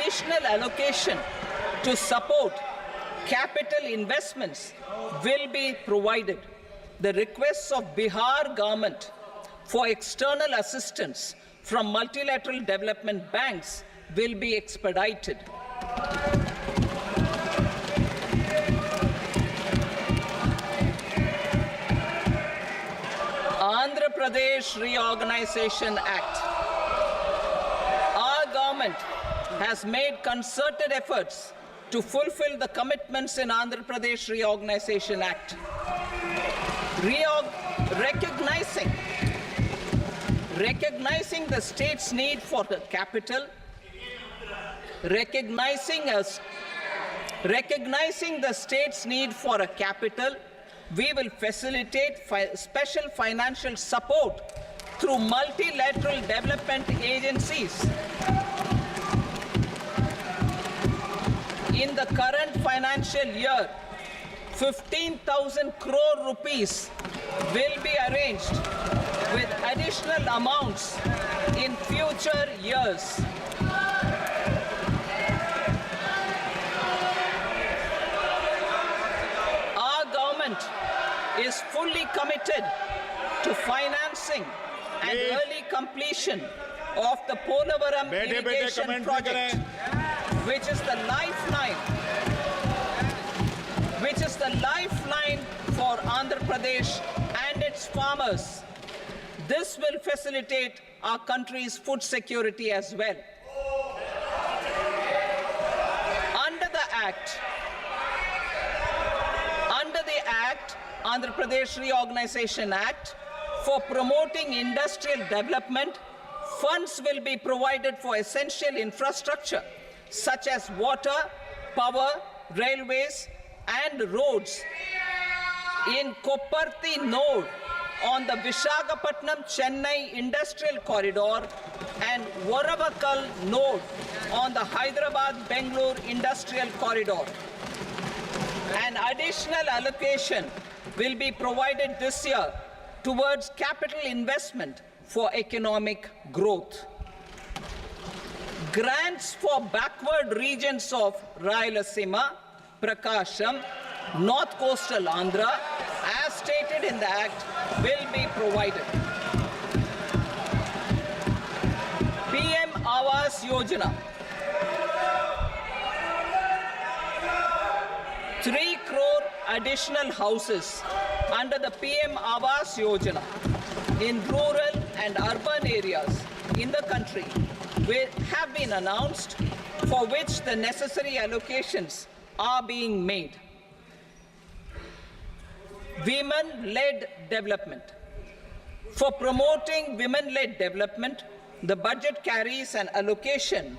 additional allocation to support capital investments will be provided. The requests of Bihar government for external assistance from multilateral development banks will be expedited. Andhra Pradesh Reorganization Act. Our government has made concerted efforts to fulfill the commitments in Andhra Pradesh Reorganization Act. Recognizing the state's need for the capital, recognizing the state's need for a capital, we will facilitate special financial support through multilateral development agencies. In the current financial year, 15,000 crore rupees will be arranged with additional amounts in future years. Our government is fully committed to financing and early completion of the Polavaram irrigation project, which is the lifeline for Andhra Pradesh and its farmers. This will facilitate our country's food security as well. Under the Act, Andhra Pradesh Reorganization Act, for promoting industrial development, funds will be provided for essential infrastructure such as water, power, railways, and roads. In Kopparthi node on the Visakhapatnam-Chennai Industrial Corridor and Varavakal node on the Hyderabad-Bengaluru Industrial Corridor. An additional allocation will be provided this year towards capital investment for economic growth. Grants for backward regions of Rayalaseema, Prakasham, North Coastal Andhra, as stated in the Act, will be provided. PM Awas Yojana. 3 crore additional houses under the PM Awas Yojana in rural and urban areas in the country have been announced, for which the necessary allocations are being made. Women-led development. For promoting women-led development, the budget carries an allocation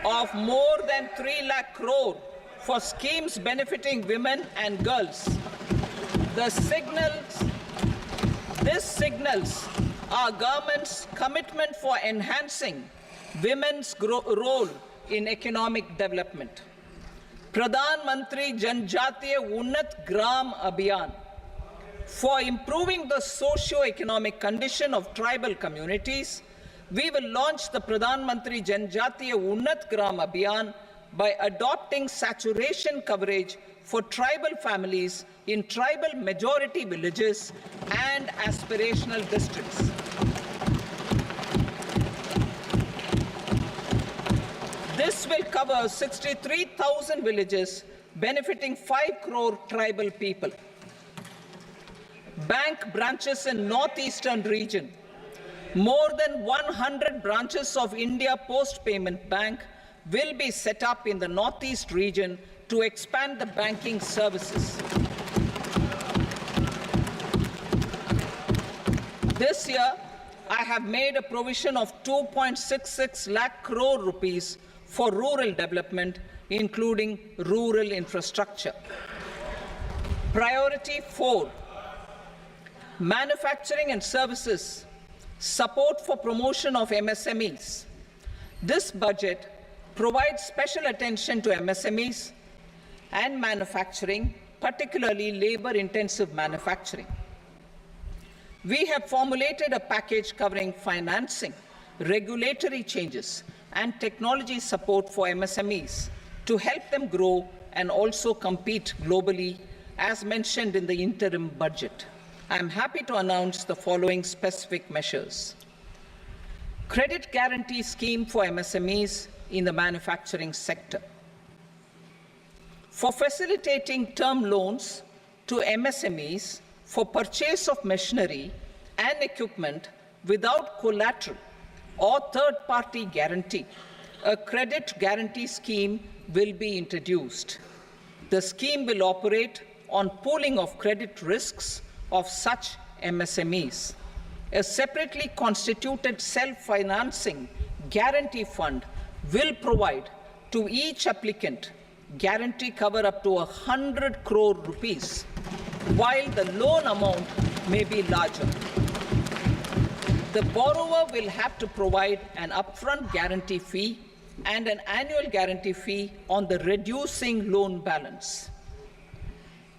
of more than 3 lakh crore for schemes benefiting women and girls. This signals our government's commitment for enhancing women's role in economic development. Pradhan Mantri Janjatiya Unnat Gram Abhiyan. For improving the socio-economic condition of tribal communities, we will launch the Pradhan Mantri Janjatiya Unnat Gram Abhiyan by adopting saturation coverage for tribal families in tribal majority villages and aspirational districts. This will cover 63,000 villages, benefiting 5 crore tribal people. Bank branches in northeastern region. More than 100 branches of India Post Payment Bank will be set up in the northeast region to expand the banking services. This year, I have made a provision of 2.66 lakh crore rupees for rural development, including rural infrastructure. Priority 4, manufacturing and services, support for promotion of MSMEs. This budget provides special attention to MSMEs and manufacturing, particularly labor-intensive manufacturing. We have formulated a package covering financing, regulatory changes, and technology support for MSMEs to help them grow and also compete globally, as mentioned in the interim budget. I am happy to announce the following specific measures. Credit guarantee scheme for MSMEs in the manufacturing sector. For facilitating term loans to MSMEs for purchase of machinery and equipment without collateral or third-party guarantee, a credit guarantee scheme will be introduced. The scheme will operate on pooling of credit risks of such MSMEs. A separately constituted self-financing guarantee fund will provide to each applicant guarantee cover up to 100 crore rupees, while the loan amount may be larger. The borrower will have to provide an upfront guarantee fee and an annual guarantee fee on the reducing loan balance.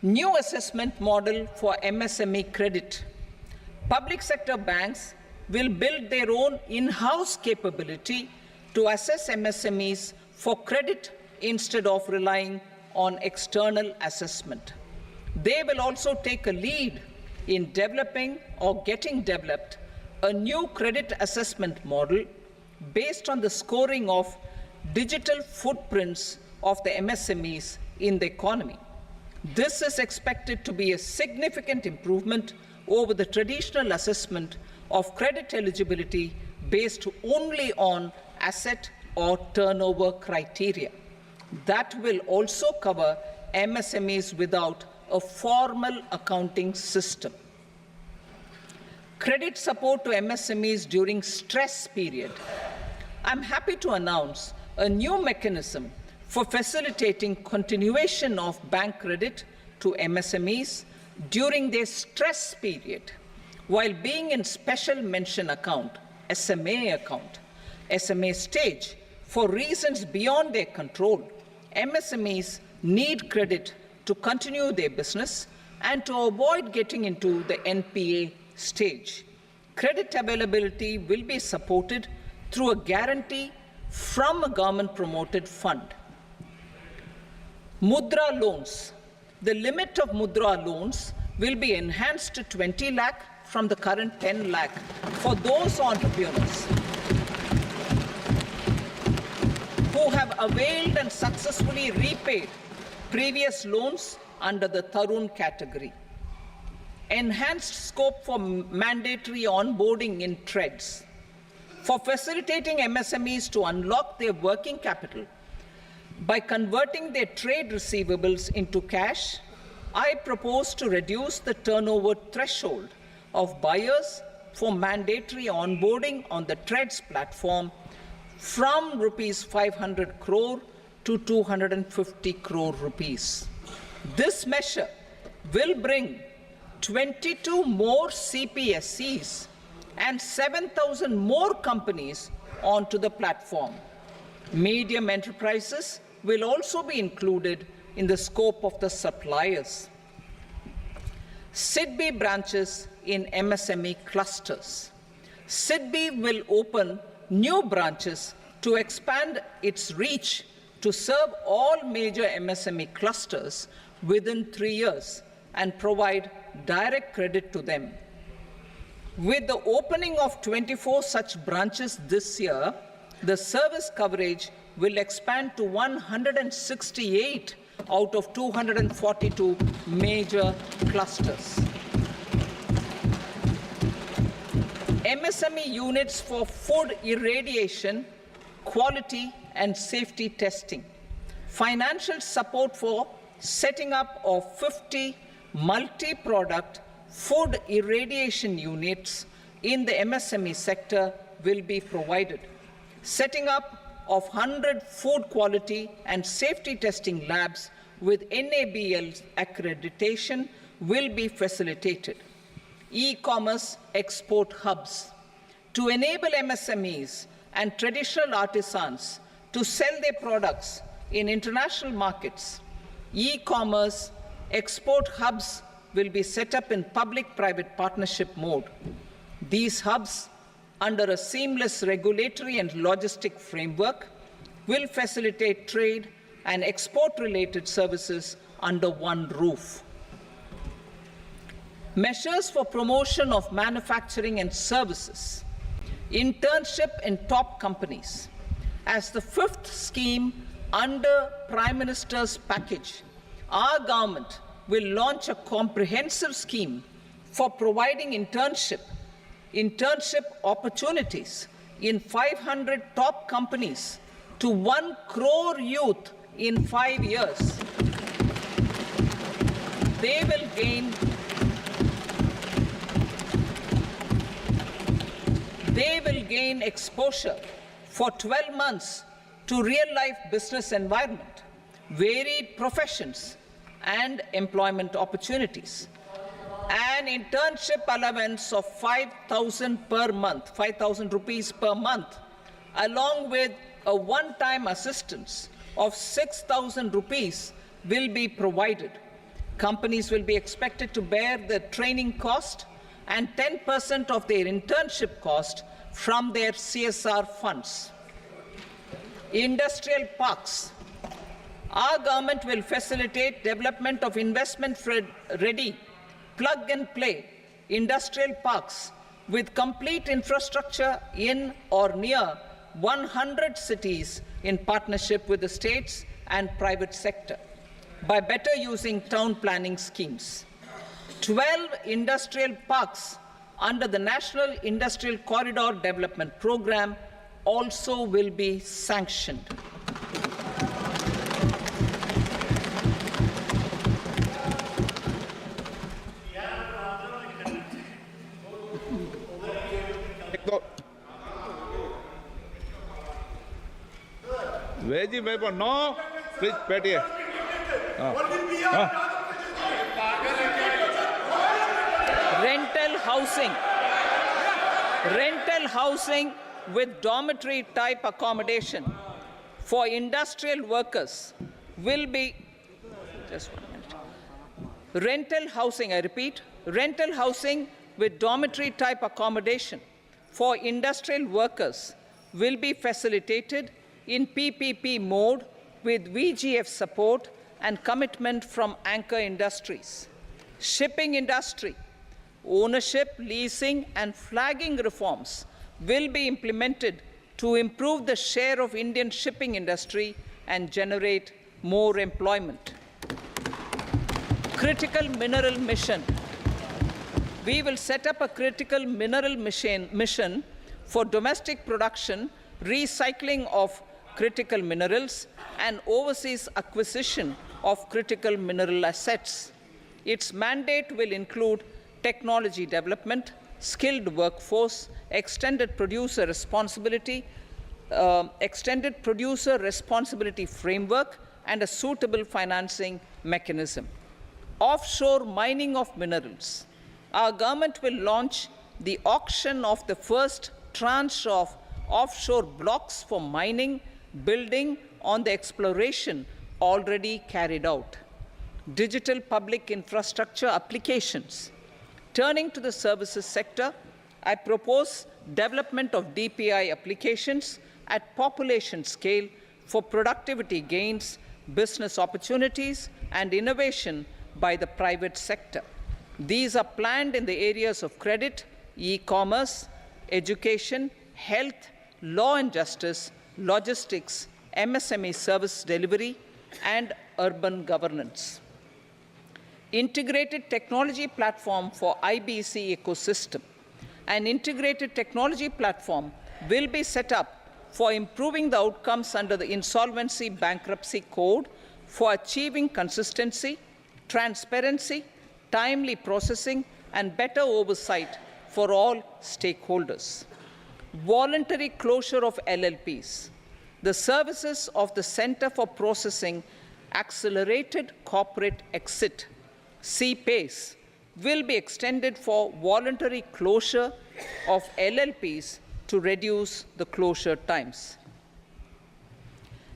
New assessment model for MSME credit. Public sector banks will build their own in-house capability to assess MSMEs for credit instead of relying on external assessment. They will also take a lead in developing or getting developed a new credit assessment model based on the scoring of digital footprints of the MSMEs in the economy. This is expected to be a significant improvement over the traditional assessment of credit eligibility based only on asset or turnover criteria. That will also cover MSMEs without a formal accounting system. Credit support to MSMEs during stress period. I'm happy to announce a new mechanism for facilitating continuation of bank credit to MSMEs during their stress period while being in special mention account, SMA stage, for reasons beyond their control. MSMEs need credit to continue their business and to avoid getting into the NPA stage. Credit availability will be supported through a guarantee from a government-promoted fund. Mudra loans. The limit of Mudra loans will be enhanced to 20 lakh from the current 10 lakh for those entrepreneurs who have availed and successfully repaid previous loans under the Tarun category. Enhanced scope for mandatory onboarding in trades. For facilitating MSMEs to unlock their working capital by converting their trade receivables into cash, I propose to reduce the turnover threshold of buyers for mandatory onboarding on the trades platform from rupees 500 crore to 250 crore rupees. This measure will bring 22 more CPSCs and 7,000 more companies onto the platform. Medium enterprises will also be included in the scope of the suppliers. SIDBI branches in MSME clusters. SIDBI will open new branches to expand its reach to serve all major MSME clusters within 3 years and provide direct credit to them. With the opening of 24 such branches this year, the service coverage will expand to 168 out of 242 major clusters. MSME units for food irradiation, quality and safety testing. Financial support for setting up of 50 multi-product food irradiation units in the MSME sector will be provided. Setting up of 100 food quality and safety testing labs with NABL accreditation will be facilitated. E-commerce export hubs. To enable MSMEs and traditional artisans to sell their products in international markets, e-commerce export hubs will be set up in public-private partnership mode. These hubs under a seamless regulatory and logistic framework will facilitate trade and export-related services under one roof. Measures for promotion of manufacturing and services, internship in top companies. As the fifth scheme under Prime Minister's package, our government will launch a comprehensive scheme for providing internship opportunities in 500 top companies to 1 crore youth in 5 years. They will gain exposure for 12 months to real-life business environment, varied professions, and employment opportunities. An internship allowance of 5,000 per month, 5,000 rupees per month, along with a one-time assistance of 6,000 rupees will be provided. Companies will be expected to bear the training cost and 10% of their internship cost from their CSR funds. Industrial parks. Our government will facilitate development of investment-ready, plug-and-play industrial parks with complete infrastructure in or near 100 cities in partnership with the states and private sector by better using town planning schemes. 12 industrial parks under the National Industrial Corridor Development Program also will be sanctioned. Veggie भाई पर no please बैठिए rental housing with dormitory type accommodation for industrial workers will be just 1 minute. Rental housing, I repeat, rental housing with dormitory type accommodation for industrial workers will be facilitated in PPP mode with VGF support and commitment from anchor industries. Shipping industry, ownership, leasing, and flagging reforms will be implemented to improve the share of Indian shipping industry and generate more employment. Critical mineral mission. We will set up a critical mineral mission for domestic production, recycling of critical minerals, and overseas acquisition of critical mineral assets. Its mandate will include technology development, skilled workforce, extended producer responsibility framework, and a suitable financing mechanism. Offshore mining of minerals. Our government will launch the auction of the first tranche of offshore blocks for mining, building on the exploration already carried out. Digital public infrastructure applications. Turning to the services sector, I propose development of DPI applications at population scale for productivity gains, business opportunities, and innovation by the private sector. These are planned in the areas of credit, e-commerce, education, health, law and justice, logistics, MSME service delivery, and urban governance. Integrated technology platform for IBC ecosystem. An integrated technology platform will be set up for improving the outcomes under the Insolvency Bankruptcy Code for achieving consistency, transparency, timely processing, and better oversight for all stakeholders. Voluntary closure of LLPs. The services of the Center for Processing Accelerated Corporate Exit, CPACE, will be extended for voluntary closure of LLPs to reduce the closure times.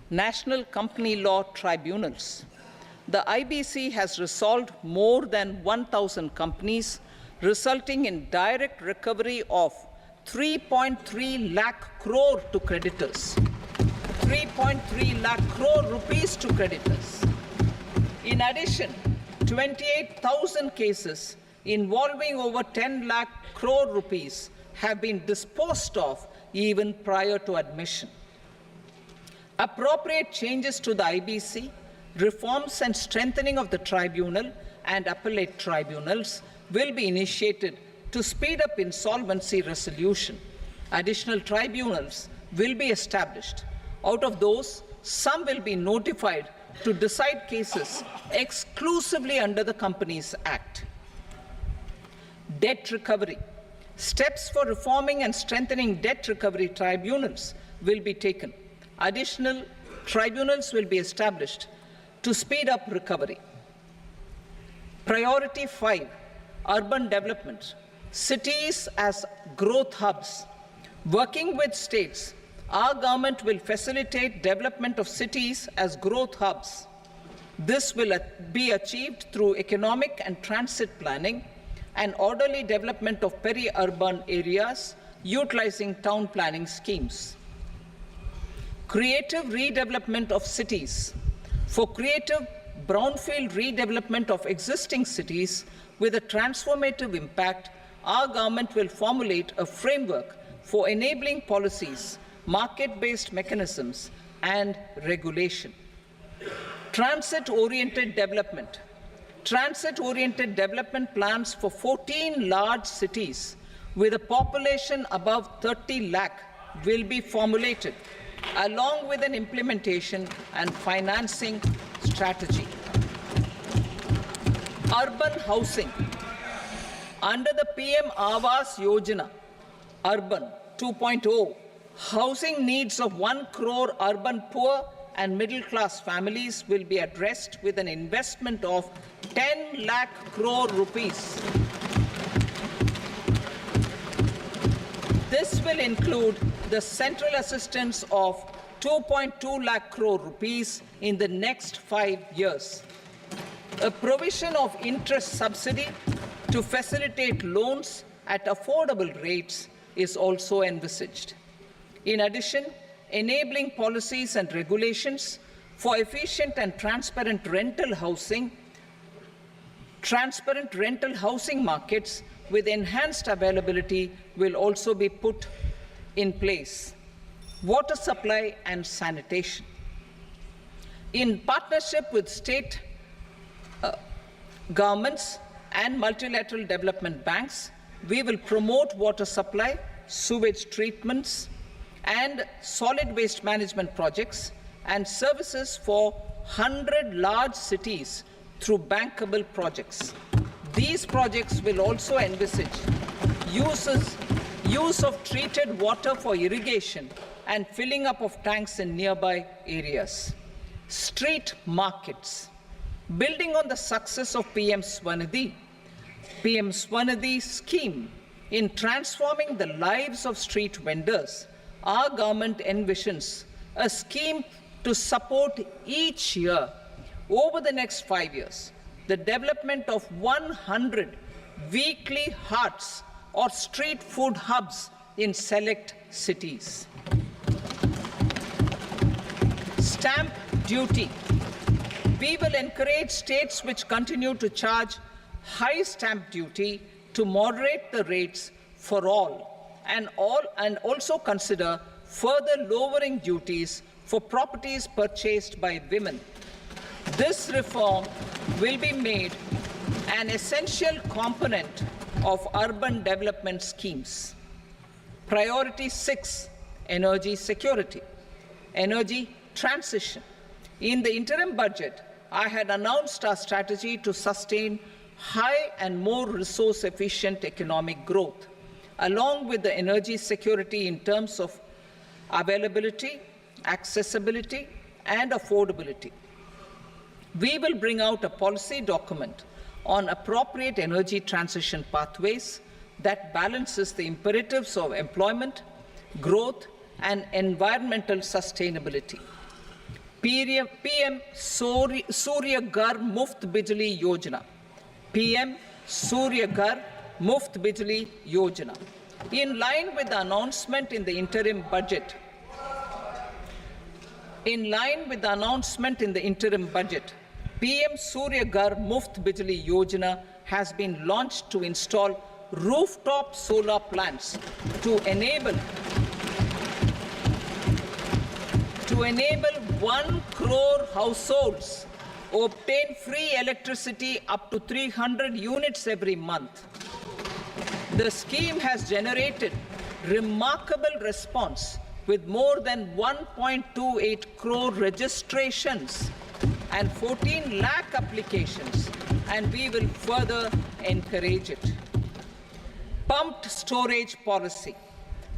National Company Law Tribunals. The IBC has resolved more than 1,000 companies, resulting in direct recovery of 3.3 lakh crore to creditors. 3.3 lakh crore rupees to creditors. In addition, 28,000 cases involving over 10 lakh crore rupees have been disposed of even prior to admission. Appropriate changes to the IBC, reforms and strengthening of the tribunal and appellate tribunals will be initiated to speed up insolvency resolution. Additional tribunals will be established. Out of those, some will be notified to decide cases exclusively under the Companies Act. Debt recovery. Steps for reforming and strengthening debt recovery tribunals will be taken. Additional tribunals will be established to speed up recovery. Priority 5, urban development. Cities as growth hubs. Working with states, our government will facilitate development of cities as growth hubs. This will be achieved through economic and transit planning and orderly development of peri-urban areas utilizing town planning schemes. Creative redevelopment of cities. For creative brownfield redevelopment of existing cities with a transformative impact, our government will formulate a framework for enabling policies, market-based mechanisms, and regulation. Transit-oriented development. Transit-oriented development plans for 14 large cities with a population above 30 lakh will be formulated, along with an implementation and financing strategy. Urban housing. Under the PM Awas Yojana, Urban 2.0, housing needs of 1 crore urban poor and middle-class families will be addressed with an investment of 10 lakh crore rupees. This will include the central assistance of 2.2 lakh crore rupees in the next 5 years. A provision of interest subsidy to facilitate loans at affordable rates is also envisaged. In addition, enabling policies and regulations for efficient and transparent rental housing markets with enhanced availability will also be put in place. Water supply and sanitation. In partnership with state governments and multilateral development banks, we will promote water supply, sewage treatments, and solid waste management projects and services for 100 large cities through bankable projects. These projects will also envisage use of treated water for irrigation and filling up of tanks in nearby areas. Street markets. Building on the success of PM Swanidhi scheme in transforming the lives of street vendors, our government envisions a scheme to support each year over the next 5 years the development of 100 weekly hearts or street food hubs in select cities. Stamp duty. We will encourage states which continue to charge high stamp duty to moderate the rates for all and also consider further lowering duties for properties purchased by women. This reform will be made an essential component of urban development schemes. Priority 6, energy security, energy transition. In the interim budget, I had announced our strategy to sustain high and more resource-efficient economic growth, along with the energy security in terms of availability, accessibility, and affordability. We will bring out a policy document on appropriate energy transition pathways that balances the imperatives of employment, growth, and environmental sustainability. PM Surya Ghar Muft Bijli Yojana. PM Surya Ghar Muft Bijli Yojana. In line with the announcement in the interim budget, PM Surya Ghar Muft Bijli Yojana has been launched to install rooftop solar plants to enable 1 crore households obtain free electricity up to 300 units every month. The scheme has generated remarkable response with more than 1.28 crore registrations and 14 lakh applications, and we will further encourage it. Pumped storage policy.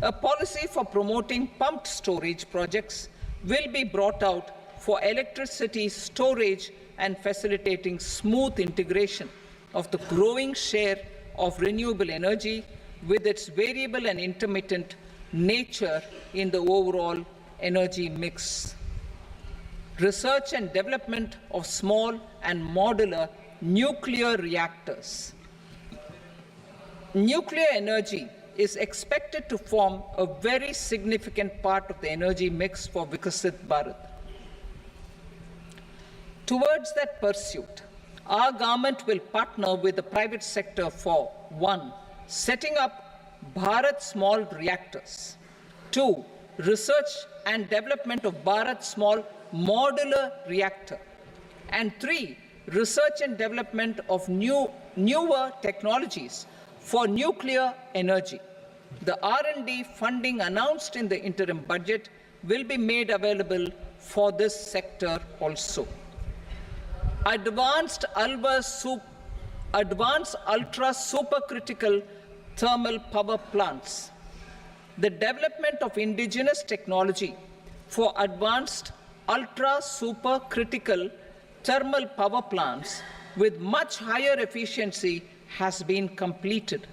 A policy for promoting pumped storage projects will be brought out for electricity storage and facilitating smooth integration of the growing share of renewable energy with its variable and intermittent nature in the overall energy mix. Research and development of small and modular nuclear reactors. Nuclear energy is expected to form a very significant part of the energy mix for Vikasit Bharat. Towards that pursuit, our government will partner with the private sector for 1. Setting up Bharat Small Reactors, 2. Research and development of Bharat Small Modular Reactor, and 3. Research and development of newer technologies for nuclear energy. The R&D funding announced in the interim budget will be made available for this sector also. Advanced ultra supercritical thermal power plants. The development of indigenous technology for advanced ultra supercritical thermal power plants with much higher efficiency has been completed.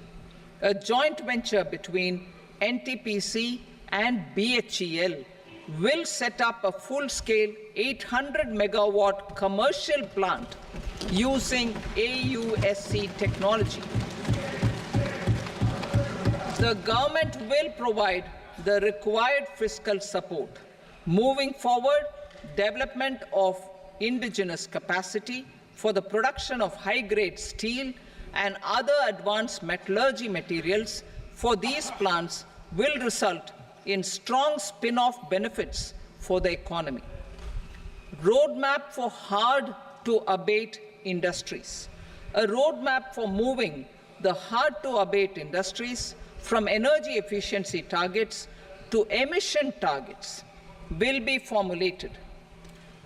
A joint venture between NTPC and BHEL will set up a full-scale 800 megawatt commercial plant using AUSC technology. The government will provide the required fiscal support. Moving forward, development of indigenous capacity for the production of high-grade steel and other advanced metallurgy materials for these plants will result in strong spin-off benefits for the economy. Roadmap for hard-to-abate industries. A roadmap for moving the hard-to-abate industries from energy efficiency targets to emission targets will be formulated.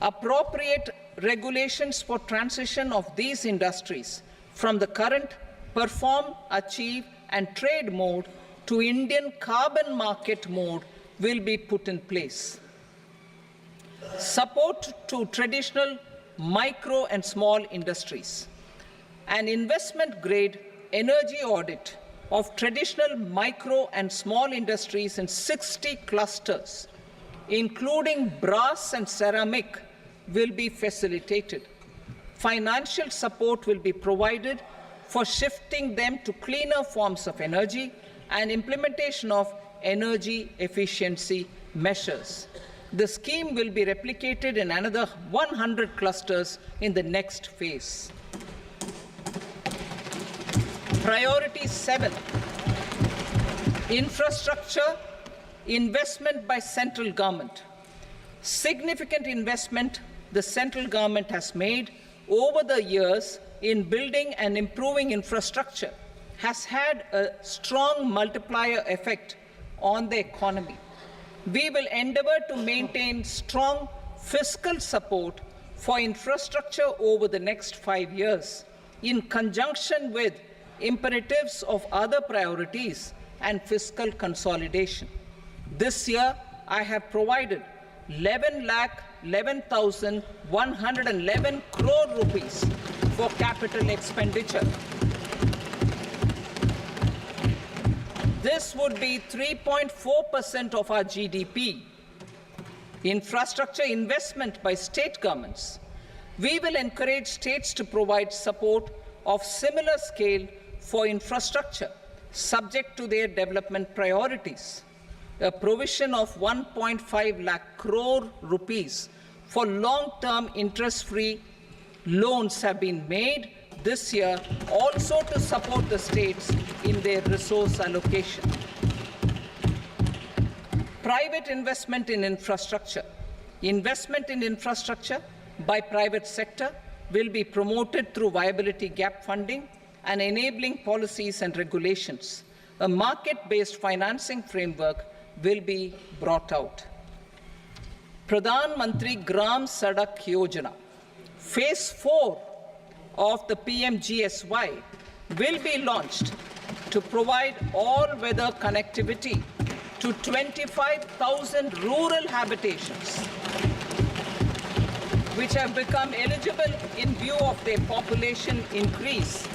Appropriate regulations for transition of these industries from the current perform, achieve, and trade mode to Indian carbon market mode will be put in place. Support to traditional micro and small industries. An investment-grade energy audit of traditional micro and small industries in 60 clusters, including brass and ceramic, will be facilitated. Financial support will be provided for shifting them to cleaner forms of energy and implementation of energy efficiency measures. The scheme will be replicated in another 100 clusters in the next phase. Priority 7, infrastructure investment by central government. Significant investment the central government has made over the years in building and improving infrastructure has had a strong multiplier effect on the economy. We will endeavor to maintain strong fiscal support for infrastructure over the next 5 years in conjunction with imperatives of other priorities and fiscal consolidation. This year, I have provided 11,11,111 crore rupees for capital expenditure. This would be 3.4% of our GDP. Infrastructure investment by state governments. We will encourage states to provide support of similar scale for infrastructure, subject to their development priorities. A provision of 1.5 lakh crore rupees for long-term interest-free loans have been made this year also to support the states in their resource allocation. Private investment in infrastructure. Investment in infrastructure by private sector will be promoted through viability gap funding and enabling policies and regulations. A market-based financing framework will be brought out. Pradhan Mantri Gram Sadak Yojana, Phase 4 of the PMGSY will be launched to provide all-weather connectivity to 25,000 rural habitations, which have become eligible in view of their population increase.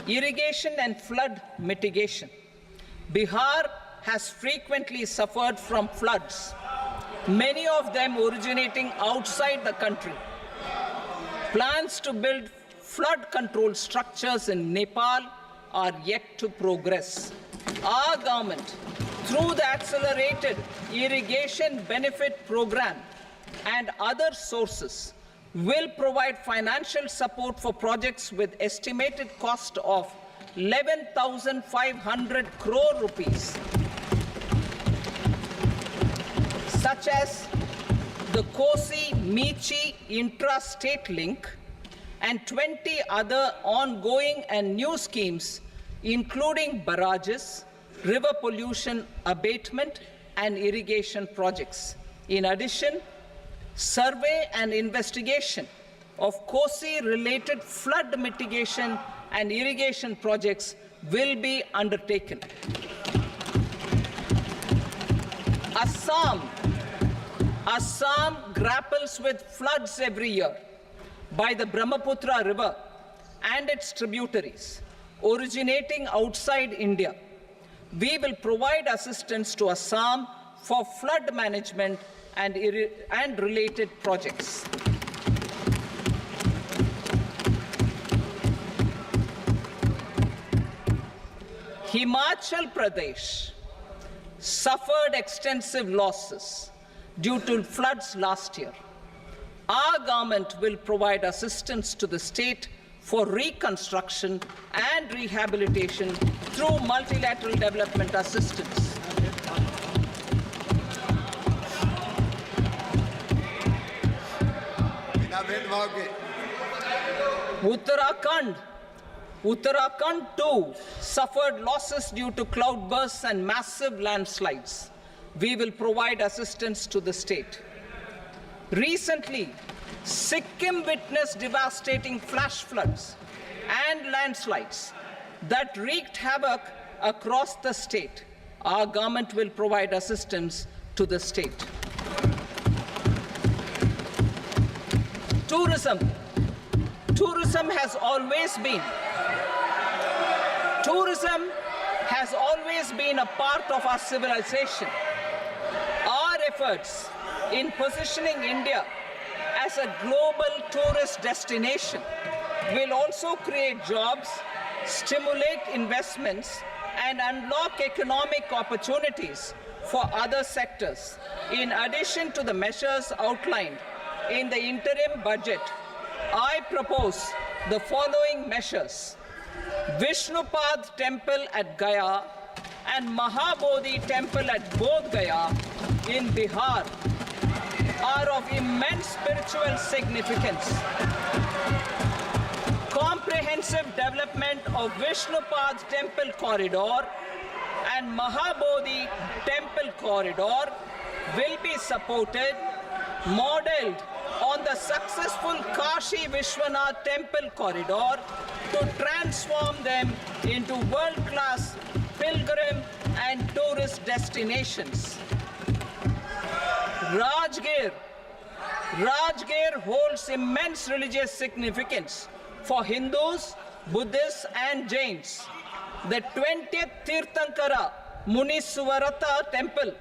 Irrigation and flood mitigation. Bihar has frequently suffered from floods, many of them originating outside the country. Plans to build flood control structures in Nepal are yet to progress. Our government, through the Accelerated Irrigation Benefit Program and other sources, will provide financial support for projects with estimated cost of 11,500 crore rupees, such as the Kosi-Michi intra-state link and 20 other ongoing and new schemes, including barrages, river pollution abatement, and irrigation projects. In addition, survey and investigation of Kosi-related flood mitigation and irrigation projects will be undertaken. Assam grapples with floods every year by the Brahmaputra River and its tributaries originating outside India. We will provide assistance to Assam for flood management and related projects. Himachal Pradesh suffered extensive losses due to floods last year. Our government will provide assistance to the state for reconstruction and rehabilitation through multilateral development assistance. Uttarakhand too suffered losses due to cloudbursts and massive landslides. We will provide assistance to the state. Recently, Sikkim witnessed devastating flash floods and landslides that wreaked havoc across the state. Our government will provide assistance to the state. Tourism. Tourism has always been a part of our civilization. Our efforts in positioning India as a global tourist destination will also create jobs, stimulate investments, and unlock economic opportunities for other sectors. In addition to the measures outlined in the interim budget, I propose the following measures. Vishnupad Temple at Gaya and Mahabodhi Temple at Bodh Gaya in Bihar are of immense spiritual significance. Comprehensive development of Vishnupad Temple Corridor and Mahabodhi Temple Corridor will be supported, modeled on the successful Kashi Vishwanath Temple Corridor to transform them into world-class pilgrim and tourist destinations. Rajgir holds immense religious significance for Hindus, Buddhists, and Jains. The 20th Tirthankara Muniswarata Temple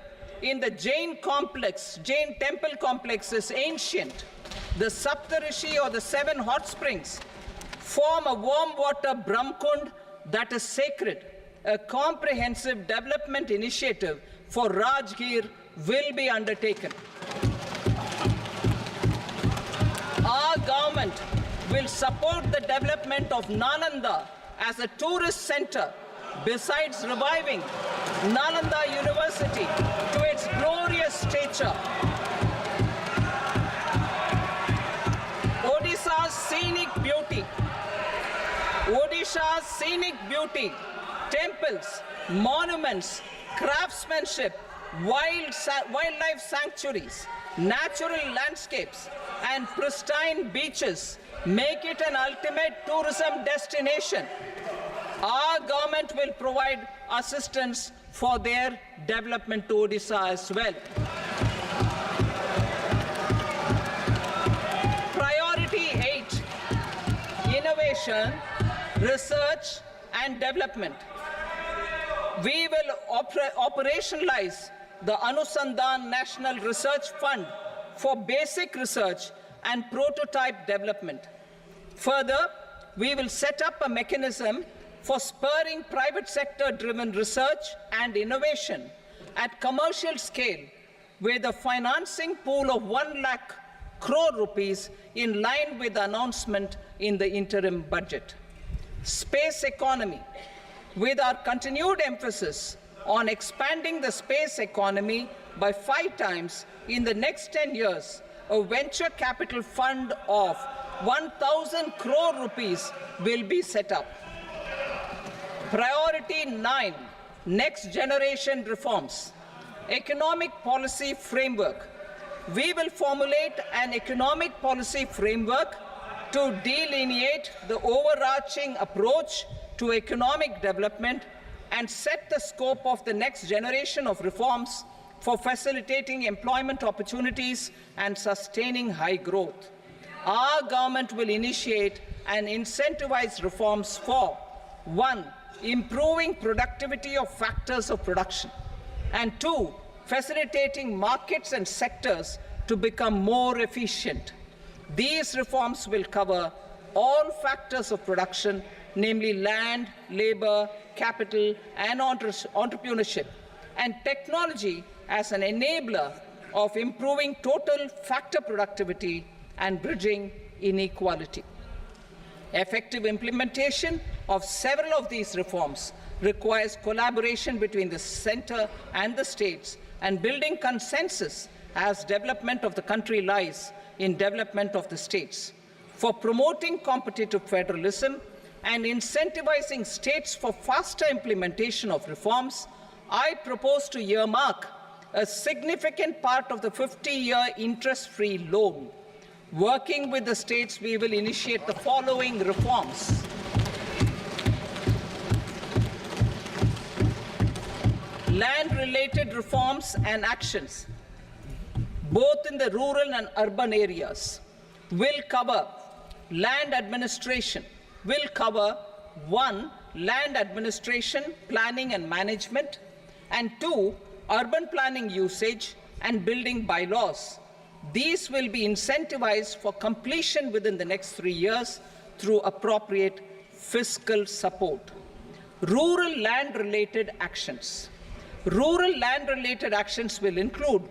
in the Jain temple complex is ancient. The Saptarishi, or the 7 hot springs, form a warm water Brahmkund that is sacred. A comprehensive development initiative for Rajgir will be undertaken. Our government will support the development of Nalanda as a tourist center, besides reviving Nalanda University to its glorious stature. Odisha's scenic beauty, temples, monuments, craftsmanship, wildlife sanctuaries, natural landscapes, and pristine beaches make it an ultimate tourism destination. Our government will provide assistance for their development to Odisha as well. Priority 8, innovation, research and development. We will operationalize the Anusandhan National Research Fund for basic research and prototype development. Further, we will set up a mechanism for spurring private sector-driven research and innovation at commercial scale with a financing pool of 1 lakh crore rupees in line with the announcement in the interim budget. Space economy. With our continued emphasis on expanding the space economy by 5 times in the next 10 years, a venture capital fund of 1,000 crore rupees will be set up. Priority 9, next generation reforms. Economic policy framework. We will formulate an economic policy framework to delineate the overarching approach to economic development and set the scope of the next generation of reforms for facilitating employment opportunities and sustaining high growth. Our government will initiate and incentivize reforms for 1. Improving productivity of factors of production, and 2. Facilitating markets and sectors to become more efficient. These reforms will cover all factors of production, namely land, labor, capital, and entrepreneurship, and technology as an enabler of improving total factor productivity and bridging inequality. Effective implementation of several of these reforms requires collaboration between the center and the states and building consensus as development of the country lies in development of the states. For promoting competitive federalism and incentivizing states for faster implementation of reforms, I propose to earmark a significant part of the 50-year interest-free loan. Working with the states, we will initiate the following reforms. Land-related reforms and actions, both in the rural and urban areas, will cover land administration, will cover 1. Land administration, planning and management, and 2. Urban planning usage and building bylaws. These will be incentivized for completion within the next 3 years through appropriate fiscal support. Rural land-related actions. Rural land-related actions will include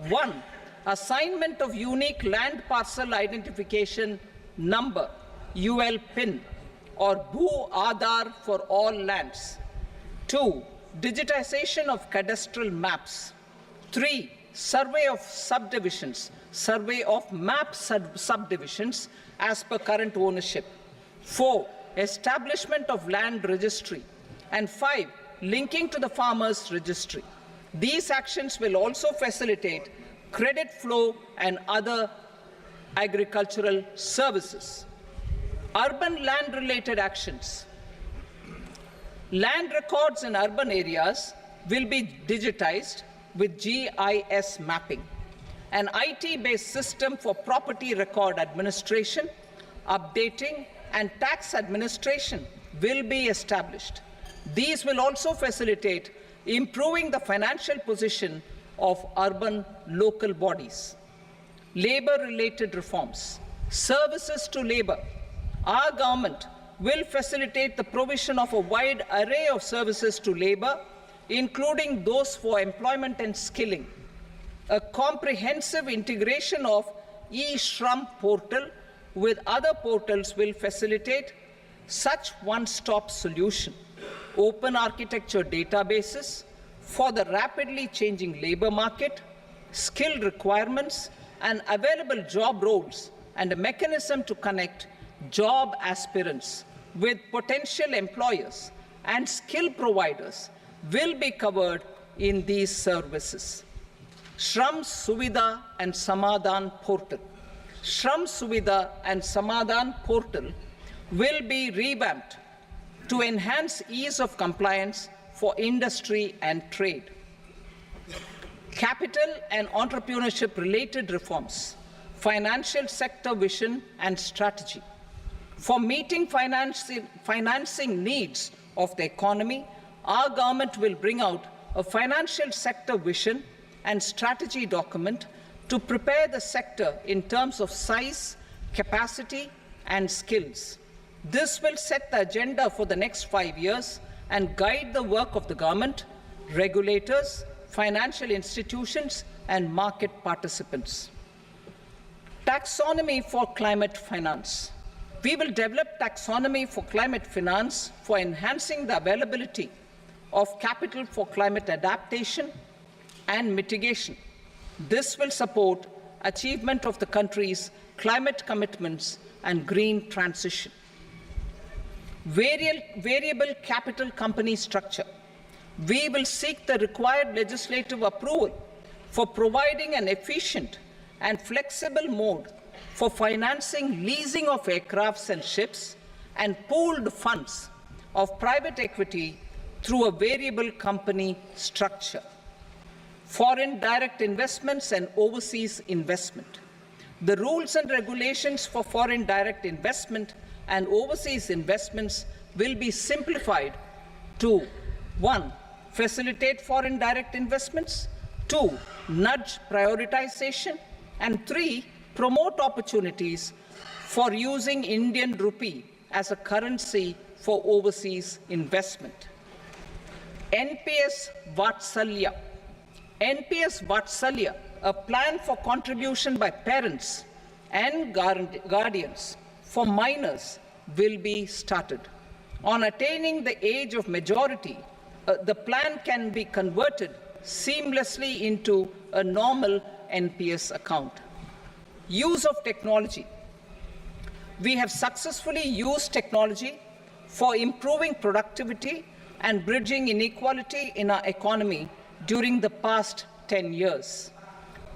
1. Assignment of unique land parcel identification number, UL PIN, or Bhu Aadhaar for all lands. 2. Digitization of cadastral maps. 3. Survey of subdivisions, survey of map subdivisions as per current ownership. 4. Establishment of land registry. And 5. Linking to the farmers registry. These actions will also facilitate credit flow and other agricultural services. Urban land-related actions. Land records in urban areas will be digitized with GIS mapping. An IT-based system for property record administration, updating, and tax administration will be established. These will also facilitate improving the financial position of urban local bodies. Labor-related reforms. Services to labor. Our government will facilitate the provision of a wide array of services to labor, including those for employment and skilling. A comprehensive integration of e-Shram portal with other portals will facilitate such one-stop solution. Open architecture databases for the rapidly changing labor market, skill requirements, and available job roles, and a mechanism to connect job aspirants with potential employers and skill providers will be covered in these services. Shram Suvidha and Samadhan portal. Shram Suvidha and Samadhan portal will be revamped to enhance ease of compliance for industry and trade. Capital and entrepreneurship-related reforms, financial sector vision and strategy. For meeting financing needs of the economy, our government will bring out a financial sector vision and strategy document to prepare the sector in terms of size, capacity, and skills. This will set the agenda for the next 5 years and guide the work of the government, regulators, financial institutions, and market participants. Taxonomy for climate finance. We will develop taxonomy for climate finance for enhancing the availability of capital for climate adaptation and mitigation. This will support achievement of the country's climate commitments and green transition. Variable capital company structure. We will seek the required legislative approval for providing an efficient and flexible mode for financing leasing of aircrafts and ships and pooled funds of private equity through a variable company structure. Foreign direct investments and overseas investment. The rules and regulations for foreign direct investment and overseas investments will be simplified to 1. Facilitate foreign direct investments, 2. Nudge prioritization, and 3. Promote opportunities for using Indian rupee as a currency for overseas investment. NPS Vatsalya. NPS Vatsalya, a plan for contribution by parents and guardians for minors, will be started. On attaining the age of majority, the plan can be converted seamlessly into a normal NPS account. Use of technology. We have successfully used technology for improving productivity and bridging inequality in our economy during the past 10 years.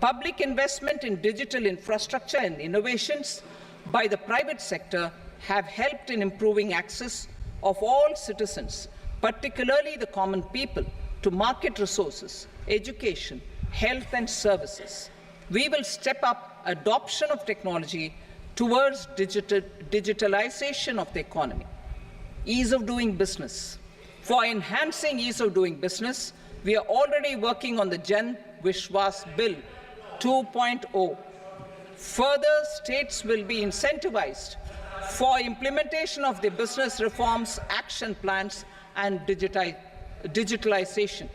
Public investment in digital infrastructure and innovations by the private sector have helped in improving access of all citizens, particularly the common people, to market resources, education, health and services. We will step up adoption of technology towards digitalization of the economy. Ease of doing business. For enhancing ease of doing business, we are already working on the Jan Vishwas Bill 2.0. Further, states will be incentivized for implementation of the business reforms, action plans, and digitalization.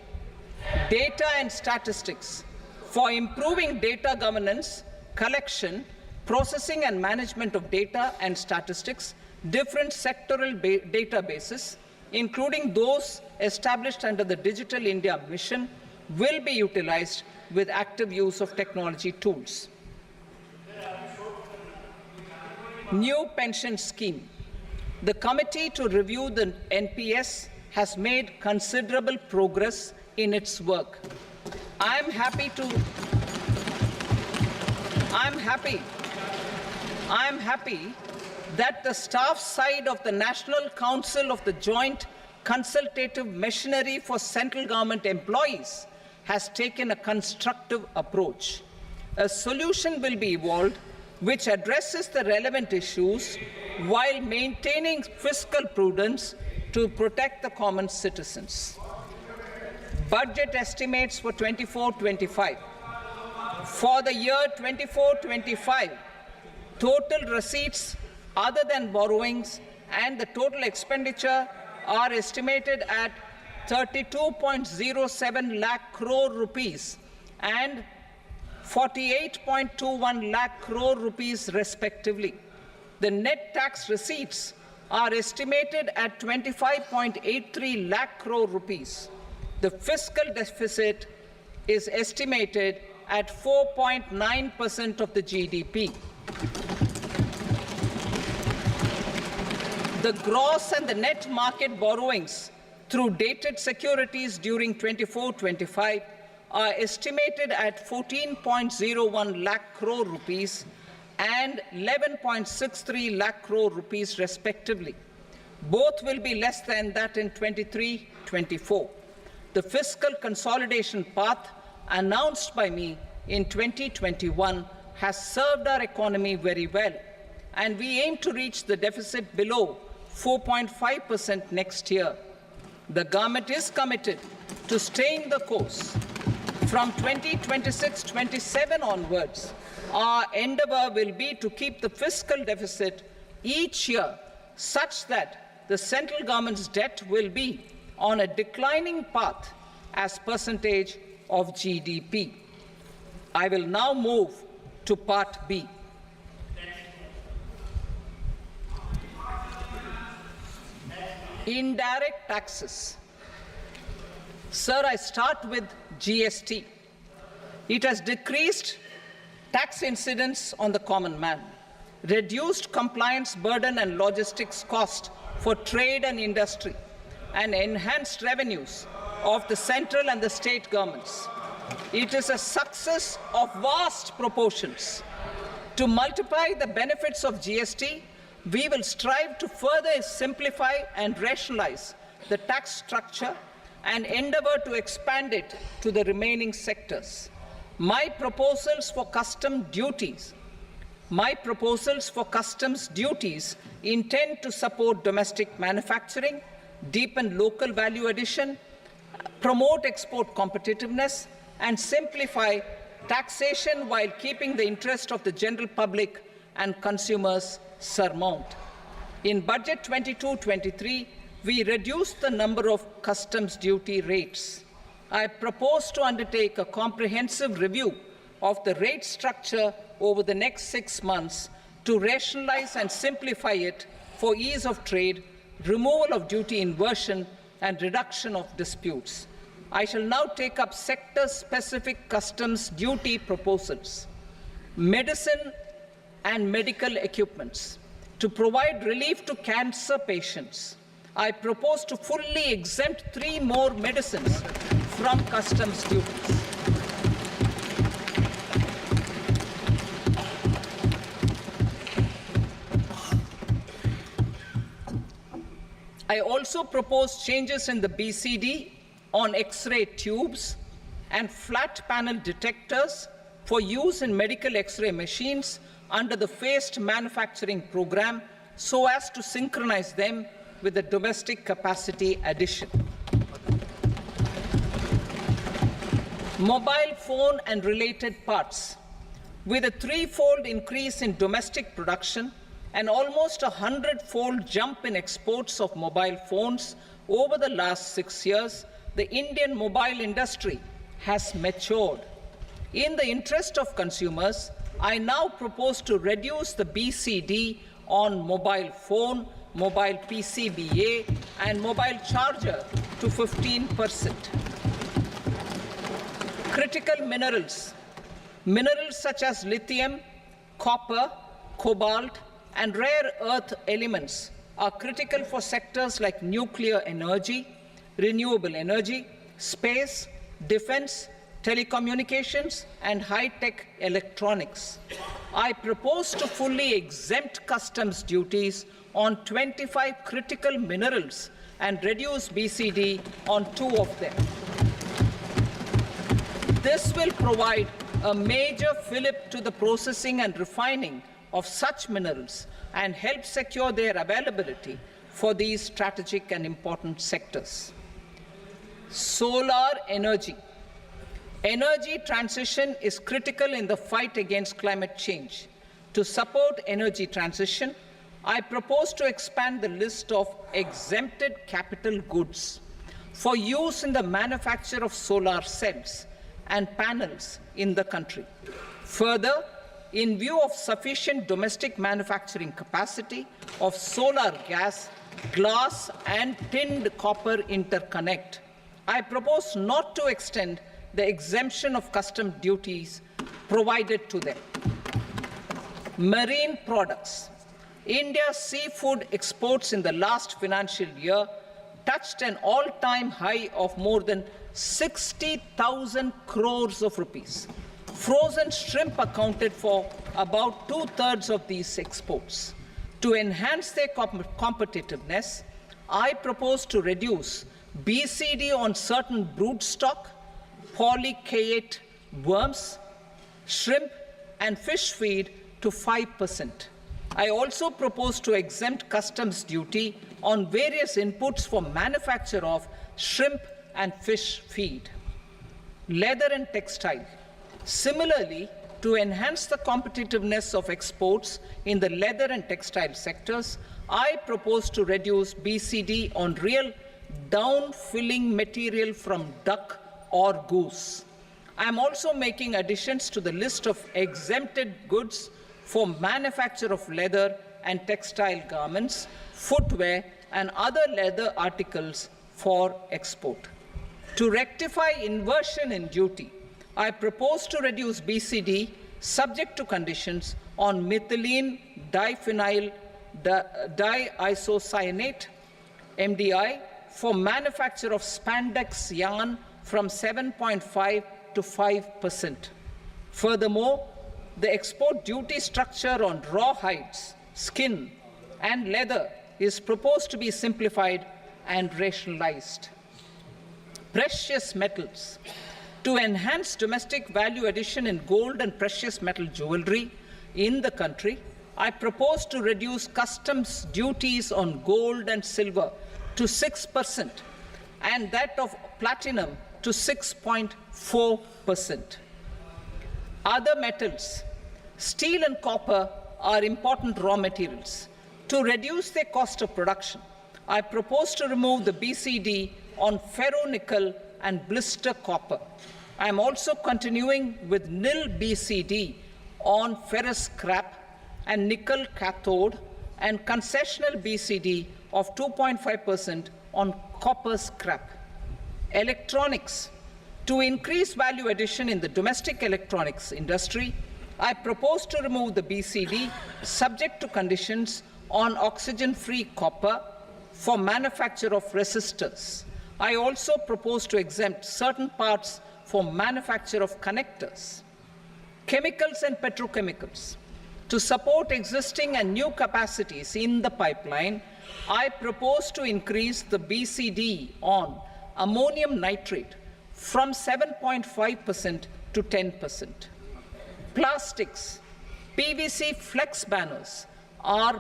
Data and statistics. For improving data governance, collection, processing and management of data and statistics, different sectoral databases, including those established under the Digital India Mission, will be utilized with active use of technology tools. New pension scheme. The committee to review the NPS has made considerable progress in its work. I'm happy that the staff side of the National Council of the Joint Consultative Machinery for Central Government Employees has taken a constructive approach. A solution will be evolved which addresses the relevant issues while maintaining fiscal prudence to protect the common citizens. Budget estimates for 24-25. For the year 24-25, total receipts other than borrowings and the total expenditure are estimated at 32.07 lakh crore rupees and 48.21 lakh crore rupees respectively. The net tax receipts are estimated at 25.83 lakh crore rupees. The fiscal deficit is estimated at 4.9% of the GDP. The gross and the net market borrowings through dated securities during 24-25 are estimated at 14.01 lakh crore rupees and 11.63 lakh crore rupees respectively. Both will be less than that in 23-24. The fiscal consolidation path announced by me in 2021 has served our economy very well, and we aim to reach the deficit below 4.5% next year. The government is committed to staying the course. From 2026-27 onwards, our endeavour will be to keep the fiscal deficit each year such that the central government's debt will be on a declining path as percentage of GDP. I will now move to Part B. Indirect taxes. Sir, I start with GST. It has decreased tax incidence on the common man, reduced compliance burden and logistics cost for trade and industry, and enhanced revenues of the central and the state governments. It is a success of vast proportions. To multiply the benefits of GST, we will strive to further simplify and rationalize the tax structure and endeavour to expand it to the remaining sectors. My proposals for customs duties intend to support domestic manufacturing, deepen local value addition, promote export competitiveness, and simplify taxation while keeping the interest of the general public and consumers surmount. In Budget 22-23, we reduced the number of customs duty rates. I propose to undertake a comprehensive review of the rate structure over the next 6 months to rationalize and simplify it for ease of trade, removal of duty inversion, and reduction of disputes. I shall now take up sector-specific customs duty proposals. Medicine and medical equipments. To provide relief to cancer patients, I propose to fully exempt 3 more medicines from customs duties. I also propose changes in the BCD on X-ray tubes and flat panel detectors for use in medical X-ray machines under the phased manufacturing program so as to synchronize them with the domestic capacity addition. Mobile phone and related parts. With a 3-fold increase in domestic production and almost a 100-fold jump in exports of mobile phones over the last 6 years, the Indian mobile industry has matured. In the interest of consumers, I now propose to reduce the BCD on mobile phone, mobile PCBA, and mobile charger to 15%. Critical minerals. Minerals such as lithium, copper, cobalt, and rare earth elements are critical for sectors like nuclear energy, renewable energy, space, defense, telecommunications, and high-tech electronics. I propose to fully exempt customs duties on 25 critical minerals and reduce BCD on 2 of them. This will provide a major fillip to the processing and refining of such minerals and help secure their availability for these strategic and important sectors. Solar energy. Energy transition is critical in the fight against climate change. To support energy transition, I propose to expand the list of exempted capital goods for use in the manufacture of solar cells and panels in the country. Further, in view of sufficient domestic manufacturing capacity of solar gas, glass and tinned copper interconnect, I propose not to extend the exemption of custom duties provided to them. Marine products. India's seafood exports in the last financial year touched an all-time high of more than 60,000 crores of rupees. Frozen shrimp accounted for about 2/3 of these exports. To enhance their competitiveness, I propose to reduce BCD on certain broodstock, polychaete worms, shrimp and fish feed to 5%. I also propose to exempt customs duty on various inputs for manufacture of shrimp and fish feed. Leather and textile. Similarly, to enhance the competitiveness of exports in the leather and textile sectors, I propose to reduce BCD on real down-filling material from duck or goose. I am also making additions to the list of exempted goods for manufacture of leather and textile garments, footwear, and other leather articles for export. To rectify inversion in duty, I propose to reduce BCD subject to conditions on methylene diphenyl diisocyanate (MDI) for manufacture of spandex yarn from 7.5 to 5%. Furthermore, the export duty structure on raw hides, skin, and leather is proposed to be simplified and rationalized. Precious metals. To enhance domestic value addition in gold and precious metal jewelry in the country, I propose to reduce customs duties on gold and silver to 6% and that of platinum to 6.4%. Other metals. Steel and copper are important raw materials. To reduce their cost of production, I propose to remove the BCD on ferronickel and blister copper. I am also continuing with nil BCD on ferrous scrap and nickel cathode and concessional BCD of 2.5% on copper scrap. Electronics. To increase value addition in the domestic electronics industry, I propose to remove the BCD subject to conditions on oxygen-free copper for manufacture of resistors. I also propose to exempt certain parts for manufacture of connectors. Chemicals and petrochemicals. To support existing and new capacities in the pipeline, I propose to increase the BCD on ammonium nitrate from 7.5% to 10%. Plastics. PVC flex banners are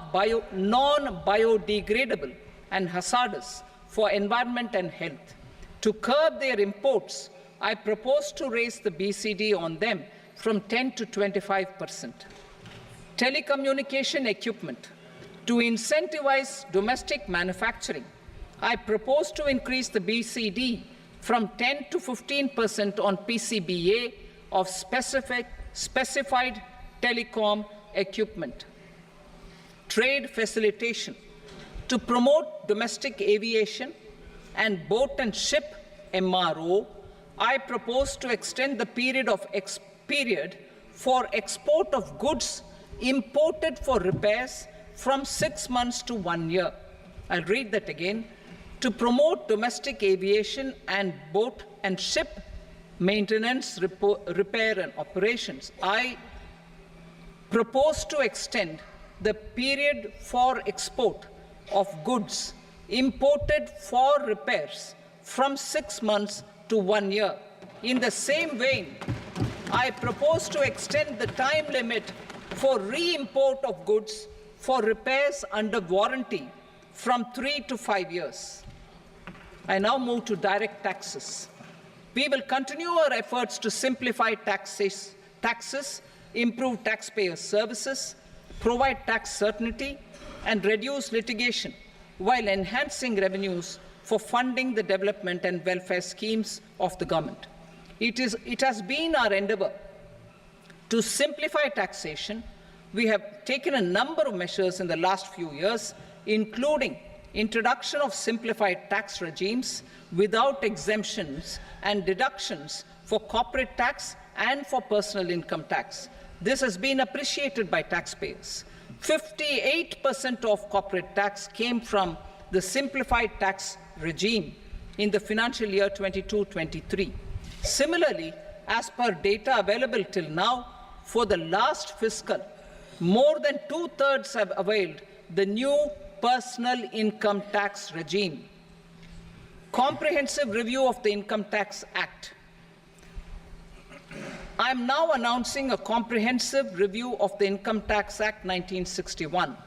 non-biodegradable and hazardous for environment and health. To curb their imports, I propose to raise the BCD on them from 10 to 25%. Telecommunication equipment. To incentivize domestic manufacturing, I propose to increase the BCD from 10 to 15% on PCBA of specified telecom equipment. Trade facilitation. To promote domestic aviation and boat and ship MRO, I propose to extend the period for export of goods imported for repairs from 6 months to 1 year. I'll read that again. To promote domestic aviation and boat and ship maintenance, repair and operations, I propose to extend the period for export of goods imported for repairs from 6 months to 1 year. In the same vein, I propose to extend the time limit for re-import of goods for repairs under warranty from 3 to 5 years. I now move to direct taxes. We will continue our efforts to simplify taxes, improve taxpayer services, provide tax certainty, and reduce litigation while enhancing revenues for funding the development and welfare schemes of the government. It has been our endeavour to simplify taxation. We have taken a number of measures in the last few years, including introduction of simplified tax regimes without exemptions and deductions for corporate tax and for personal income tax. This has been appreciated by taxpayers. 58% of corporate tax came from the simplified tax regime in the financial year 22-23. Similarly, as per data available till now, for the last fiscal, more than 2/3 have availed the new personal income tax regime. Comprehensive review of the Income Tax Act. I am now announcing a comprehensive review of the Income Tax Act 1961.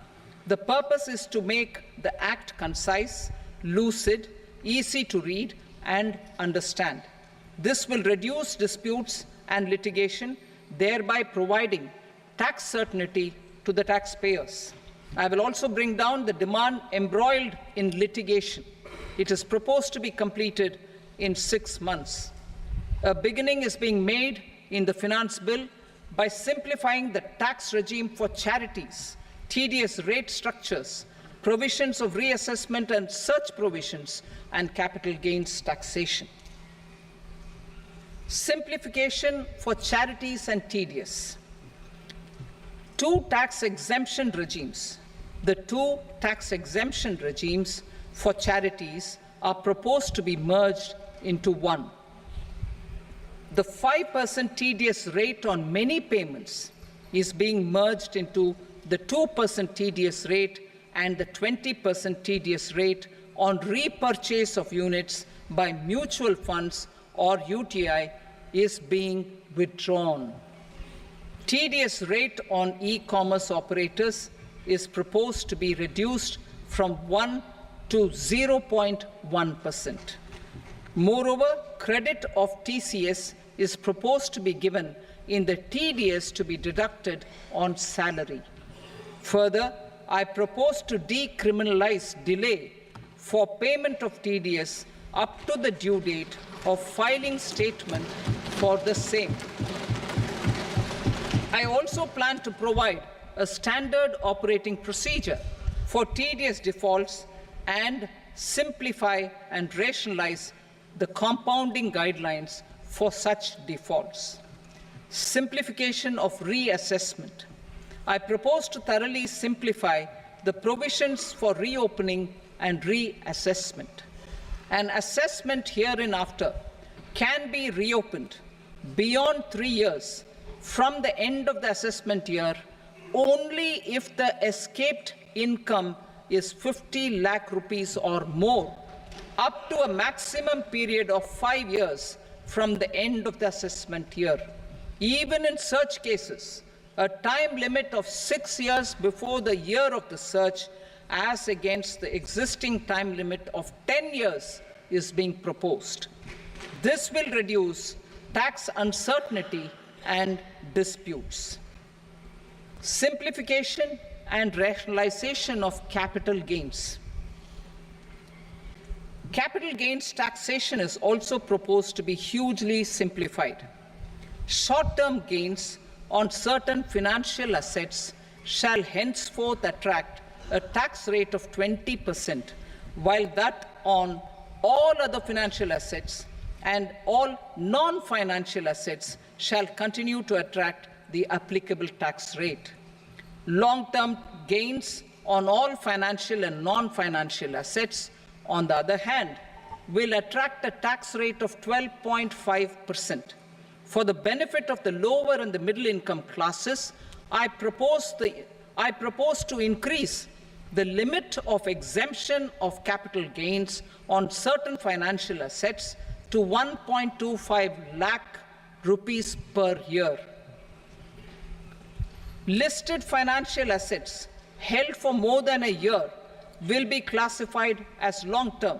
The purpose is to make the Act concise, lucid, easy to read and understand. This will reduce disputes and litigation, thereby providing tax certainty to the taxpayers. I will also bring down the demand embroiled in litigation. It is proposed to be completed in 6 months. A beginning is being made in the Finance Bill by simplifying the tax regime for charities, tedious rate structures, provisions of reassessment and such provisions, and capital gains taxation. Simplification for charities and tedious. Two tax exemption regimes. The two tax exemption regimes for charities are proposed to be merged into one. The 5% tedious rate on many payments is being merged into the 2% tedious rate, and the 20% tedious rate on repurchase of units by mutual funds or UTI is being withdrawn. Tedious rate on e-commerce operators is proposed to be reduced from 1 to 0.1%. Moreover, credit of TCS is proposed to be given in the TDS to be deducted on salary. Further, I propose to decriminalize delay for payment of TDS up to the due date of filing statement for the same. I also plan to provide a standard operating procedure for TDS defaults and simplify and rationalize the compounding guidelines for such defaults. Simplification of reassessment. I propose to thoroughly simplify the provisions for reopening and reassessment. An assessment hereinafter can be reopened beyond 3 years from the end of the assessment year only if the escaped income is 50 lakh rupees or more, up to a maximum period of 5 years from the end of the assessment year. Even in such cases, a time limit of 6 years before the year of the search, as against the existing time limit of 10 years, is being proposed. This will reduce tax uncertainty and disputes. Simplification and rationalization of capital gains. Capital gains taxation is also proposed to be hugely simplified. Short-term gains on certain financial assets shall henceforth attract a tax rate of 20%, while that on all other financial assets and all non-financial assets shall continue to attract the applicable tax rate. Long-term gains on all financial and non-financial assets, on the other hand, will attract a tax rate of 12.5%. For the benefit of the lower and the middle income classes, I propose to increase the limit of exemption of capital gains on certain financial assets to 1.25 lakh rupees per year. Listed financial assets held for more than a year will be classified as long-term,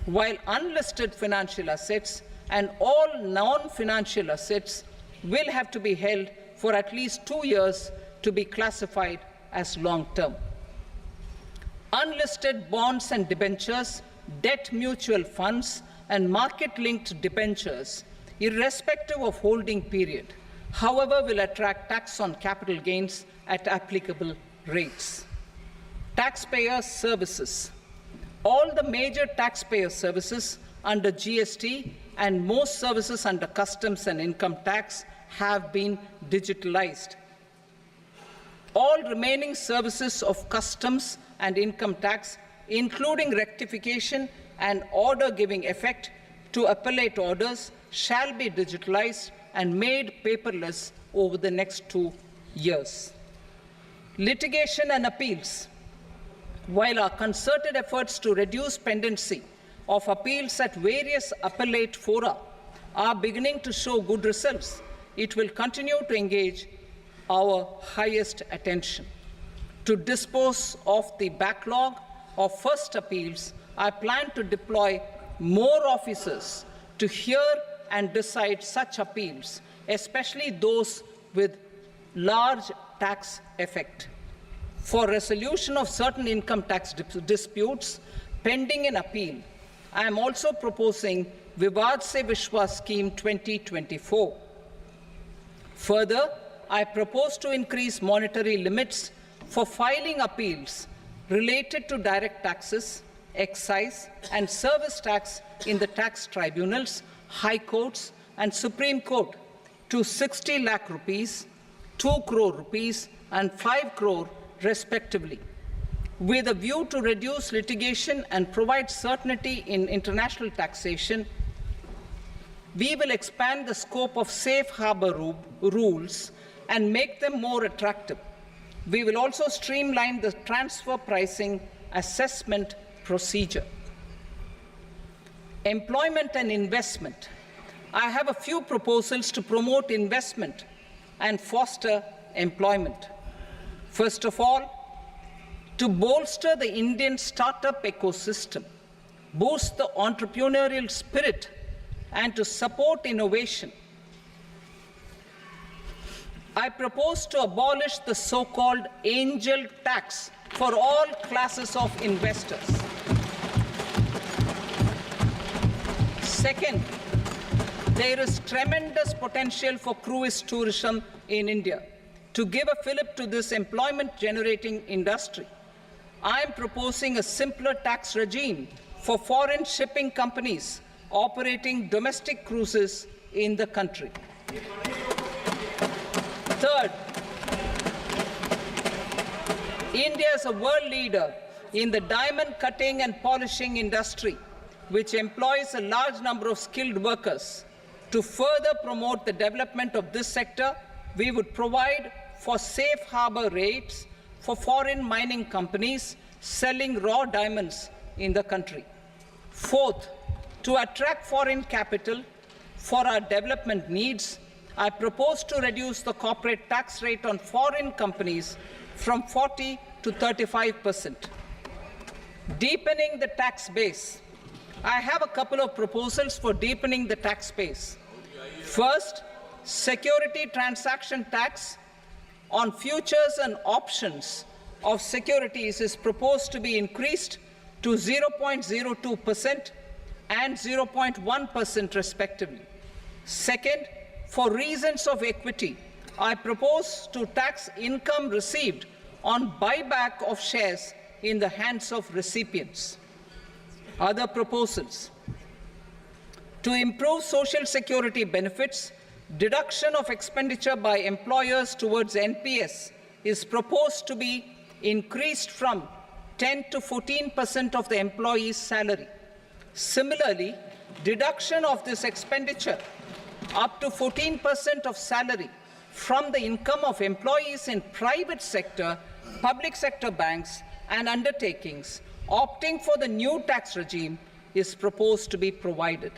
while unlisted financial assets and all non-financial assets will have to be held for at least 2 years to be classified as long-term. Unlisted bonds and debentures, debt mutual funds, and market-linked debentures, irrespective of holding period, however, will attract tax on capital gains at applicable rates. Taxpayer services. All the major taxpayer services under GST and most services under customs and income tax have been digitalized. All remaining services of customs and income tax, including rectification and order giving effect to appellate orders, shall be digitalized and made paperless over the next 2 years. Litigation and appeals. While our concerted efforts to reduce pendency of appeals at various appellate fora are beginning to show good results, it will continue to engage our highest attention. To dispose of the backlog of first appeals, I plan to deploy more officers to hear and decide such appeals, especially those with large tax effect. For resolution of certain income tax disputes pending in appeal, I am also proposing Vivad Se Vishwas Scheme 2024. Further, I propose to increase monetary limits for filing appeals related to direct taxes, excise, and service tax in the tax tribunals, high courts, and Supreme Court to 60 lakh rupees, 2 crore rupees, and 5 crore respectively, with a view to reduce litigation and provide certainty in international taxation. We will expand the scope of safe harbor rules and make them more attractive. We will also streamline the transfer pricing assessment procedure. Employment and investment. I have a few proposals to promote investment and foster employment. First of all, to bolster the Indian startup ecosystem, boost the entrepreneurial spirit, and to support innovation, I propose to abolish the so-called angel tax for all classes of investors. Second, there is tremendous potential for cruise tourism in India. To give a fillip to this employment-generating industry, I am proposing a simpler tax regime for foreign shipping companies operating domestic cruises in the country. Third, India is a world leader in the diamond cutting and polishing industry, which employs a large number of skilled workers. To further promote the development of this sector, we would provide for safe harbor rates for foreign mining companies selling raw diamonds in the country. Fourth, to attract foreign capital for our development needs, I propose to reduce the corporate tax rate on foreign companies from 40 to 35%. Deepening the tax base. I have a couple of proposals for deepening the tax base. First, security transaction tax on futures and options of securities is proposed to be increased to 0.02% and 0.1% respectively. Second, for reasons of equity, I propose to tax income received on buyback of shares in the hands of recipients. Other proposals: to improve social security benefits, deduction of expenditure by employers towards NPS is proposed to be increased from 10 to 14% of the employee's salary. Similarly, deduction of this expenditure up to 14% of salary from the income of employees in private sector, public sector banks, and undertakings opting for the new tax regime is proposed to be provided.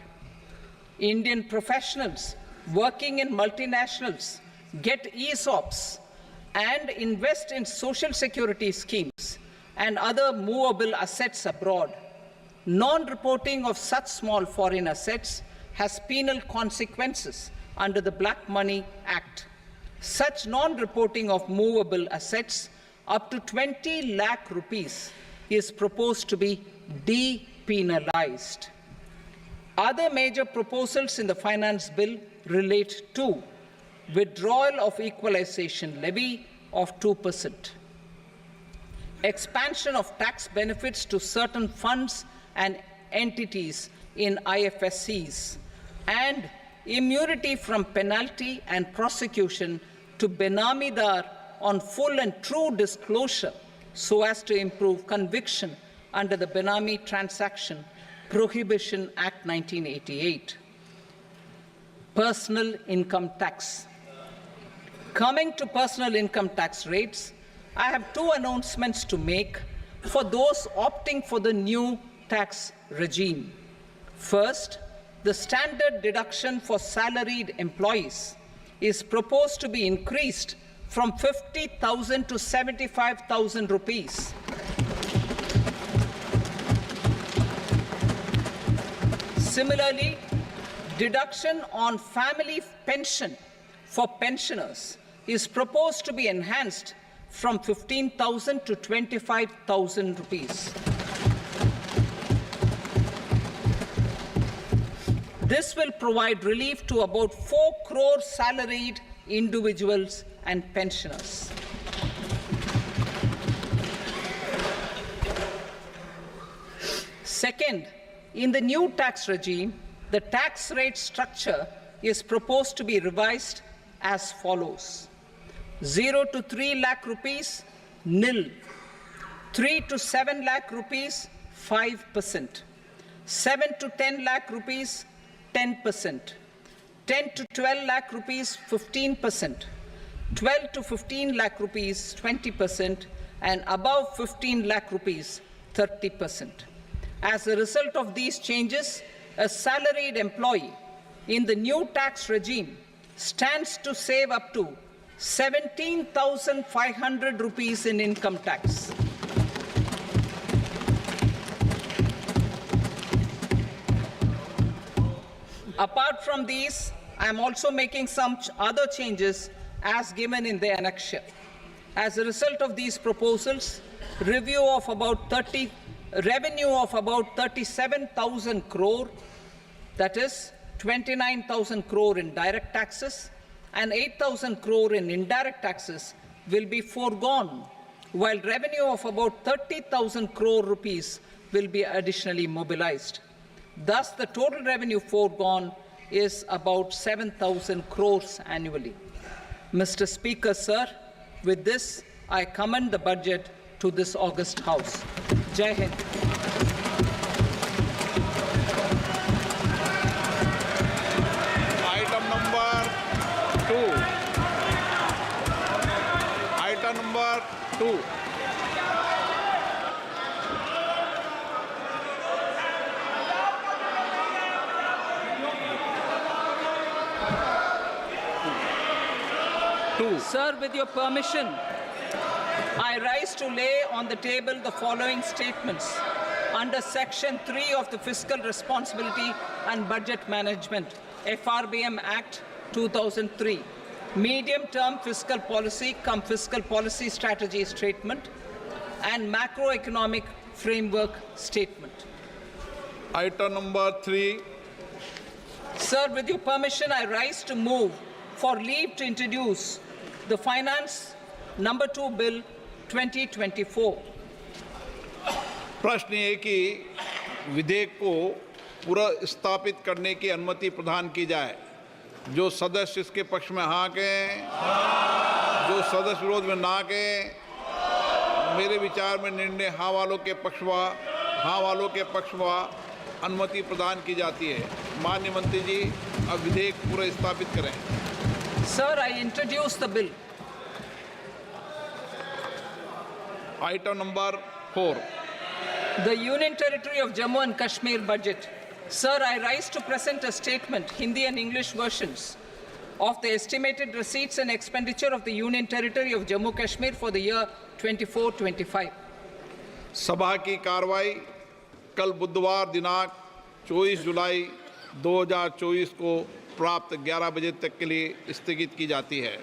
Indian professionals working in multinationals get ESOPs and invest in social security schemes and other movable assets abroad. Non-reporting of such small foreign assets has penal consequences under the Black Money Act. Such non-reporting of movable assets up to 20 lakh rupees is proposed to be depenalized. Other major proposals in the finance bill relate to withdrawal of equalization levy of 2%, expansion of tax benefits to certain funds and entities in IFSCs, and immunity from penalty and prosecution to Benamidar on full and true disclosure so as to improve conviction under the Benami Transaction Prohibition Act 1988. Personal income tax. Coming to personal income tax rates, I have two announcements to make for those opting for the new tax regime. First, the standard deduction for salaried employees is proposed to be increased from 50,000 to 75,000 rupees. Similarly, deduction on family pension for pensioners is proposed to be enhanced from 15,000 to 25,000 rupees. This will provide relief to about 4 crore salaried individuals and pensioners. Second, in the new tax regime, the tax rate structure is proposed to be revised as follows: 0 to 3 lakh rupees, nil; 3 to 7 lakh rupees, 5%; 7 to 10 lakh rupees, 10%; 10 to 12 lakh rupees, 15%; 12 to 15 lakh rupees, 20%; and above 15 lakh rupees, 30%. As a result of these changes, a salaried employee in the new tax regime stands to save up to 17,500 rupees in income tax. Apart from these, I am also making some other changes as given in the annexure. As a result of these proposals, revenue of about 37,000 crore, that is 29,000 crore in direct taxes and 8,000 crore in indirect taxes, will be foregone, while revenue of about 30,000 crore rupees will be additionally mobilized. Thus, the total revenue foregone is about 7,000 crores annually. Mr. Speaker, sir, with this, I commend the budget to this august House. Jai Hind. Item number 2. Item number 2. Sir, with your permission, I rise to lay on the table the following statements under Section 3 of the Fiscal Responsibility and Budget Management, FRBM Act 2003, Medium-Term Fiscal Policy cum Fiscal Policy Strategy Statement, and Macroeconomic Framework Statement. Item number 3. Sir, with your permission, I rise to move for leave to introduce the Finance Number 2 Bill 2024. प्रश्न ये कि विधेयक को पुनर्स्थापित करने की अनुमति प्रदान की जाए। जो सदस्य इसके पक्ष में हाँ कहें, जो सदस्य विरोध में ना कहें। मेरे विचार में निर्णय हाँ वालों के पक्ष में अनुमति प्रदान की जाती है। माननीय मंत्री जी, अब विधेयक पुनर्स्थापित करें। Sir, I introduce the bill. Item number 4. The Union Territory of Jammu and Kashmir budget. Sir, I rise to present a statement, Hindi and English versions, of the estimated receipts and expenditure of the Union Territory of Jammu and Kashmir for the year 24-25. सभा की कार्रवाई कल बुधवार दिनांक 24 जुलाई 2024 को प्राप्त 11 बजे तक के लिए स्थगित की जाती है।